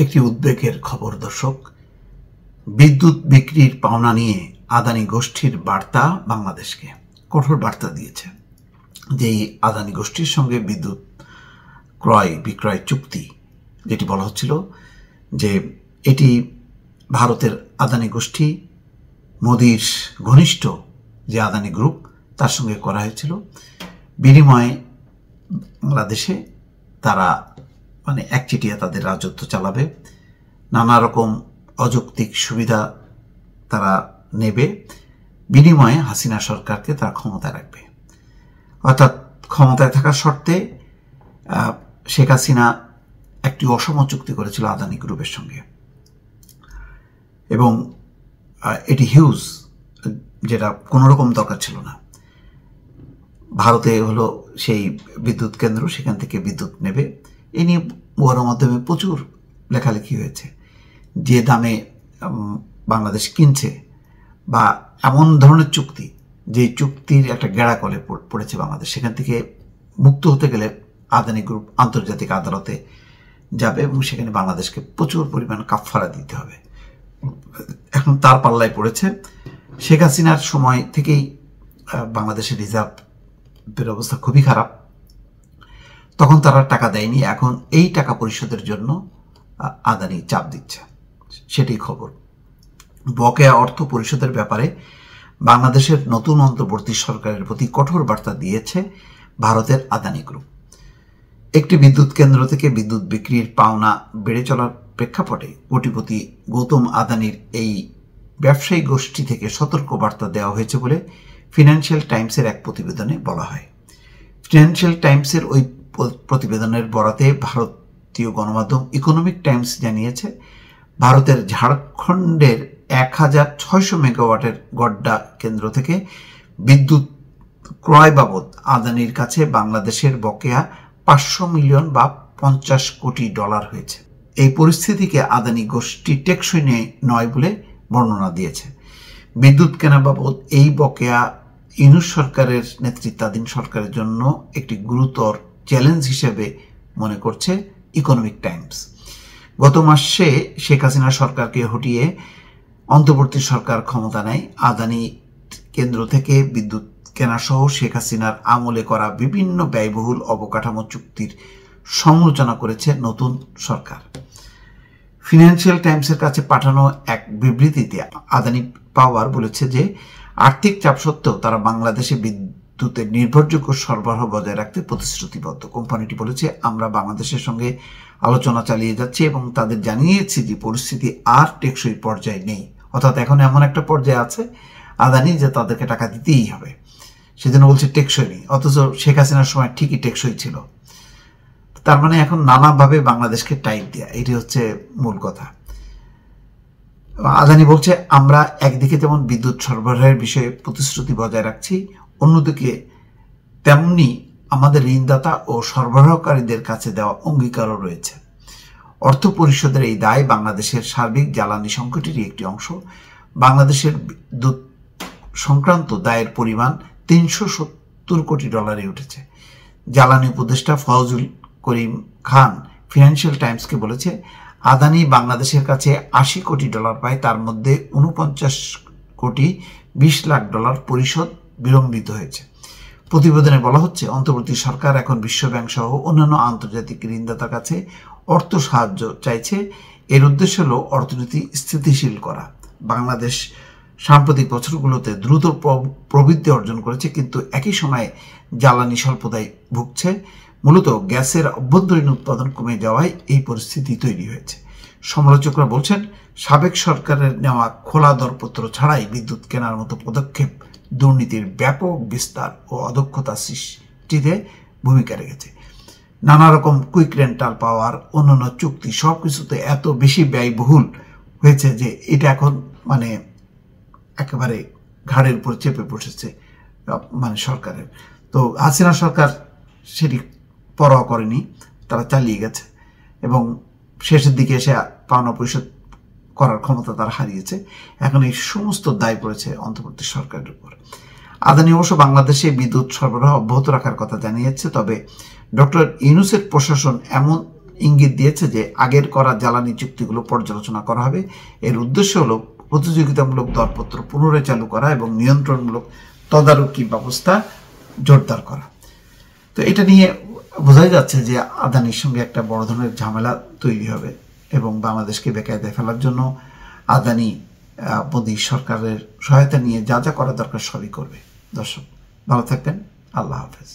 একটি উদ্বেগের খবর দর্শক। বিদ্যুৎ বিক্রির পাওনা নিয়ে আদানি গোষ্ঠীর বার্তা বাংলাদেশকে কঠোর বার্তা দিয়েছে যে এই আদানি গোষ্ঠীর সঙ্গে বিদ্যুৎ ক্রয় বিক্রয় চুক্তি যেটি বলা হচ্ছিল যে এটি ভারতের আদানি গোষ্ঠী মোদির ঘনিষ্ঠ যে আদানি গ্রুপ তার সঙ্গে করা হয়েছিল। বিনিময়ে বাংলাদেশে তারা একচেটিয়া তাদের রাজত্ব চালাবে, নানা রকম অযৌক্তিক সুবিধা তারা নেবে, বিনিময়ে হাসিনা সরকারকে তারা ক্ষমতায় রাখবে। অর্থাৎ ক্ষমতায় থাকার শর্তে শেখ হাসিনা একটি অসম চুক্তি করেছিল আদানি গ্রুপের সঙ্গে, এবং এটি হিউজ, যেটা কোনো রকম দরকার ছিল না। ভারতে হলো সেই বিদ্যুৎ কেন্দ্র, সেখান থেকে বিদ্যুৎ নেবে। এ নিয়ে গণমাধ্যমে প্রচুর লেখালেখি হয়েছে। যে দামে বাংলাদেশ কিনছে বা এমন ধরনের চুক্তি, যে চুক্তির একটা গেড়াকলে পড়েছে বাংলাদেশ, সেখান থেকে মুক্ত হতে গেলে আদানি গ্রুপ আন্তর্জাতিক আদালতে যাবে এবং সেখানে বাংলাদেশকে প্রচুর পরিমাণ কাফফারা দিতে হবে। এখন তার পাল্লায় পড়েছে। শেখ হাসিনার সময় থেকেই বাংলাদেশের রিজার্ভের অবস্থা খুবই খারাপ, তখন তারা টাকা দেয়নি। এখন এই টাকা পরিশোধের জন্য আদানি চাপ দিচ্ছে, সেটাই খবর। বকেয়া অর্থ পরিশোধের ব্যাপারে বাংলাদেশের নতুন অন্তর্বর্তী সরকারের প্রতি কঠোর বার্তা দিয়েছে ভারতের আদানি গ্রুপ। একটি বিদ্যুৎ কেন্দ্র থেকে বিদ্যুৎ বিক্রির পাওনা বেড়ে চলার প্রেক্ষাপটে কোটিপতি গৌতম আদানির এই ব্যবসায়ী গোষ্ঠী থেকে সতর্ক বার্তা দেওয়া হয়েছে বলে ফিনান্সিয়াল টাইমসের এক প্রতিবেদনে বলা হয়। ফিনান্সিয়াল টাইমসের ওই প্রতিবেদনের বরাতে ভারতীয় গণমাধ্যম ইকোনমিক টাইমস জানিয়েছে, ভারতের ঝাড়খণ্ডের 1600 মেগাওয়াটের গড্ডা কেন্দ্র থেকে বিদ্যুৎ ক্রয় বাবদ আদানির কাছে বাংলাদেশের বকেয়া 500 মিলিয়ন বা $50 কোটি হয়েছে। এই পরিস্থিতিকে আদানি গোষ্ঠী টেকসই নয় বলে বর্ণনা দিয়েছে। বিদ্যুৎ কেনা বাবদ এই বকেয়া ইউনূস সরকারের নেতৃত্বাধীন সরকারের জন্য একটি গুরুতর চ্যালেঞ্জ হিসেবে মনে করছে ইকোনমিক টাইমস। গত মাসে শেখ হাসিনা সরকারকে হটিয়ে অন্তর্বর্তী সরকার ক্ষমতা নেয়। আদানি কেন্দ্র থেকে বিদ্যুৎ কেনাসহ শেখ হাসিনার আমলে করা বিভিন্ন ব্যয়বহুল অবকাঠামো চুক্তির সমালোচনা করেছে নতুন সরকার। ফিনান্সিয়াল টাইমসের কাছে পাঠানো এক বিবৃতিতে আদানি পাওয়ার বলেছে যে আর্থিক চাপ সত্ত্বেও তারা বাংলাদেশে বিদ্যুতের নির্ভরযোগ্য সরবরাহ বজায় রাখতে প্রতিশ্রুতিবদ্ধ। কোম্পানিটি বলেছে, আমরা বাংলাদেশের সঙ্গে আলোচনা চালিয়ে যাচ্ছি এবং তাদের জানিয়েছি যে পরিস্থিতি আর টেকসই পর্যায়ে নেই। অর্থাৎ এখন এমন একটা পর্যায়ে আছে আদানি যে তাদেরকে টাকা দিতেই হবে, সেজন্য বলছে টেকসই নেই। অথচ শেখ হাসিনার সময় ঠিকই টেকসই ছিল। তার মানে এখন নানাভাবে বাংলাদেশকে টাইট দেয়া, এটি হচ্ছে মূল কথা। আদানি বলছে, আমরা একদিকে যেমন বিদ্যুৎ সরবরাহের বিষয়ে প্রতিশ্রুতি বজায় রাখছি, অন্যদিকে তেমনি আমাদের ঋণদাতা ও সরবরাহকারীদের কাছে দেওয়া অঙ্গীকারও রয়েছে। অর্থ পরিশোধের এই দায় বাংলাদেশের সার্বিক জ্বালানি সংকটেরই একটি অংশ। বাংলাদেশের বিদ্যুৎ সংক্রান্ত দায়ের পরিমাণ $370 কোটি উঠেছে। জ্বালানি উপদেষ্টা ফজল করিম খান ফিনান্সিয়াল টাইমসকে বলেছে, আদানি বাংলাদেশের কাছে $80 কোটি পায়, তার মধ্যে $49 কোটি $20 লাখ পরিশোধ বিলম্বিত হয়েছে। প্রতিবেদনে বলা হচ্ছে, অন্তর্বর্তী সরকার এখন বিশ্বব্যাংক সহ অন্যান্য আন্তর্জাতিক ঋণদাতার কাছে অর্থ সাহায্য চাইছে। এর উদ্দেশ্য হল অর্থনীতি স্থিতিশীল করা। বাংলাদেশ সাম্প্রতিক বছরগুলোতে দ্রুত প্রবৃদ্ধি অর্জন করেছে, কিন্তু একই সময়ে জ্বালানি স্বল্পতায় ভুগছে। মূলত গ্যাসের অভ্যন্তরীণ উৎপাদন কমে যাওয়ায় এই পরিস্থিতি তৈরি হয়েছে। সমালোচকরা বলছেন, সাবেক সরকারের নেওয়া খোলা দরপত্র ছাড়াই বিদ্যুৎ কেনার মতো পদক্ষেপ দুর্নীতির ব্যাপক বিস্তার ও অদক্ষতা সৃষ্টিতে ভূমিকা রেখেছে। নানা রকম কুইক রেন্টাল পাওয়ার, অন্যান্য চুক্তি, সবকিছুতে এত বেশি ব্যয়বহুল হয়েছে যে এটা এখন একেবারে ঘাড়ের উপর চেপে বসেছে সরকারের। তো হাসিনা সরকার সেটি পরোয়া করেনি, তারা চালিয়ে গেছে এবং শেষের দিকে এসে পাওনা পরিশোধ করার ক্ষমতা তারা হারিয়েছে। এখন এই সমস্ত দায় পড়েছে অন্তর্বর্তী সরকারের উপর। আদানি অবশ্য বাংলাদেশে বিদ্যুৎ সরবরাহ অব্যাহত রাখার কথা জানিয়েছে, তবে ডক্টর ইউনূসের প্রশাসন এমন ইঙ্গিত দিয়েছে যে আগের করা জ্বালানি চুক্তিগুলো পর্যালোচনা করা হবে। এর উদ্দেশ্য হলো প্রতিযোগিতামূলক দরপত্র পুনরায় চালু করা এবং নিয়ন্ত্রণমূলক তদারকি ব্যবস্থা জোরদার করা। তো এটা নিয়ে বোঝাই যাচ্ছে যে আদানির সঙ্গে একটা বড় ধরনের ঝামেলা তৈরি হবে এবং বাংলাদেশকে বেকায়দায় ফেলার জন্য আদানি মোদী সরকারের সহায়তা নিয়ে যা যা করা দরকার সবই করবে। দর্শক ভালো থাকবেন, আল্লাহ হাফেজ।